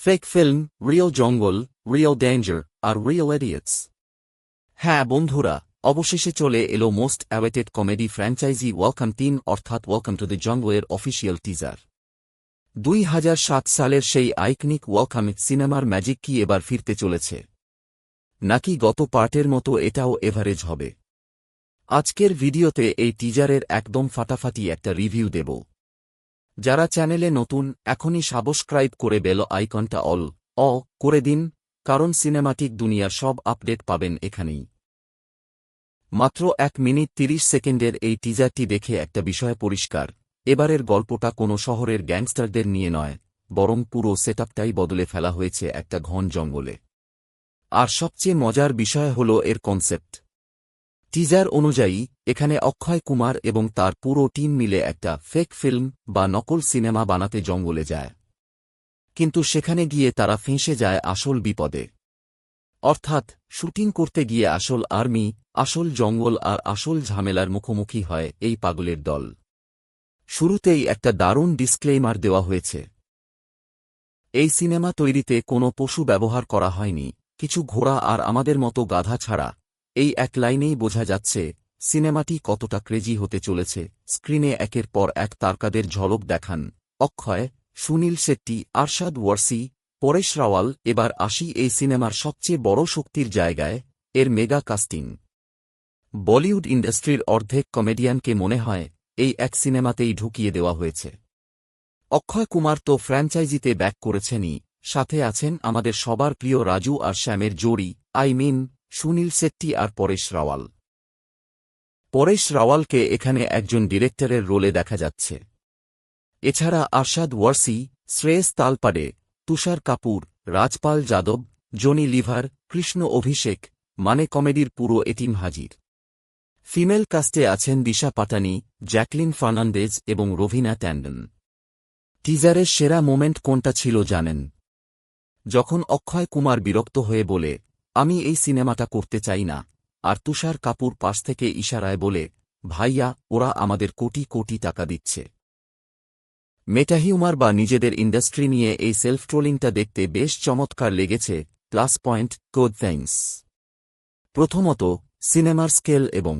Fake film, real জঙ্গল, real danger আর real idiots. হ্যাঁ বন্ধুরা, অবশেষে চলে এলো most awaited comedy franchise welcome ৩ অর্থাৎ ওয়েলকাম টু দ্য জঙ্গলের অফিসিয়াল টিজার। ২০০৭ সালের সেই আইকনিক ওয়েলকাম সিনেমার ম্যাজিক কি এবার ফিরতে চলেছে, নাকি গত পার্টের মতো এটাও এভারেজ হবে? আজকের ভিডিওতে এই টিজারের একদম ফাটাফাটি একটা রিভিউ দেব। যারা চ্যানেলে নতুন, এখনই সাবস্ক্রাইব করে বেল আইকনটা অল করে দিন, কারণ সিনেমাটিক দুনিয়ার সব আপডেট পাবেন এখানেই। মাত্র ১ মিনিট ৩০ সেকেন্ডের এই টিজারটি দেখে একটা বিষয় পরিষ্কার, এবারের গল্পটা কোনো শহরের গ্যাংস্টারদের নিয়ে নয়, বরং পুরো সেটআপটাই বদলে ফেলা হয়েছে একটা ঘন জঙ্গলে। আর সবচেয়ে মজার বিষয় হল এর কনসেপ্ট। টিজার অনুযায়ী এখানে অক্ষয় কুমার এবং তার পুরো টিম মিলে একটা ফেক ফিল্ম বা নকল সিনেমা বানাতে জঙ্গলে যায়, কিন্তু সেখানে গিয়ে তারা ফেঁসে যায় আসল বিপদে। অর্থাৎ শুটিং করতে গিয়ে আসল আর্মি, আসল জঙ্গল আর আসল ঝামেলার মুখোমুখি হয় এই পাগলের দল। শুরুতেই একটা দারুণ ডিসক্লেইমার দেওয়া হয়েছে। এই সিনেমা তৈরিতে কোনো পশু ব্যবহার করা হয়নি, কিছু ঘোড়া আর আমাদের মতো গাধা ছাড়া। এই এক লাইনেই বোঝা যাচ্ছে সিনেমাটি কতটা ক্রেজি হতে চলেছে। স্ক্রিনে একের পর এক তারকাদের ঝলক দেখান অক্ষয়, সুনীল শেট্টি, আরশাদ ওয়ারসি, পরেশ রাওয়াল। এবার আসি এই সিনেমার সবচেয়ে বড় শক্তির জায়গায়, এর মেগা কাস্টিং। বলিউড ইন্ডাস্ট্রির অর্ধেক কমেডিয়ানকে মনে হয় এই এক সিনেমাতেই ঢুকিয়ে দেওয়া হয়েছে। অক্ষয় কুমার তো ফ্র্যাঞ্চাইজিতে ব্যাক করেছেনই, সাথে আছেন আমাদের সবার প্রিয় রাজু আর শ্যামের জোড়ি, সুনীল শেট্টি আর পরেশ রাওয়াল। পরেশ রাওয়ালকে এখানে একজন ডিরেক্টরের রোলে দেখা যাচ্ছে। এছাড়া আরশাদ ওয়ারসি, শ্রেয়স তালপাডে, তুষার কাপুর, রাজপাল যাদব, জনি লিভার, কৃষ্ণ অভিষেক, মানে কমেডির পুরো এটিম হাজির। ফিমেল কাস্টে আছেন দিশা পাটানি, জ্যাকলিন ফার্নান্ডেজ এবং রভিনা ট্যান্ডন। টিজারের সেরা মোমেন্ট কোনটা ছিল জানেন? যখন অক্ষয় কুমার বিরক্ত হয়ে বলে, আমি এই সিনেমাটা করতে চাই না, আর তুষার কাপুর পাশ থেকে ইশারায় বলে, ভাইয়া ওরা আমাদের কোটি কোটি টাকা দিচ্ছে। মেটাহিউমার বা নিজেদের ইন্ডাস্ট্রি নিয়ে এই সেলফ ট্রোলিংটা দেখতে বেশ চমৎকার লেগেছে। Plus point, good thanks. প্রথমত, সিনেমার স্কেল এবং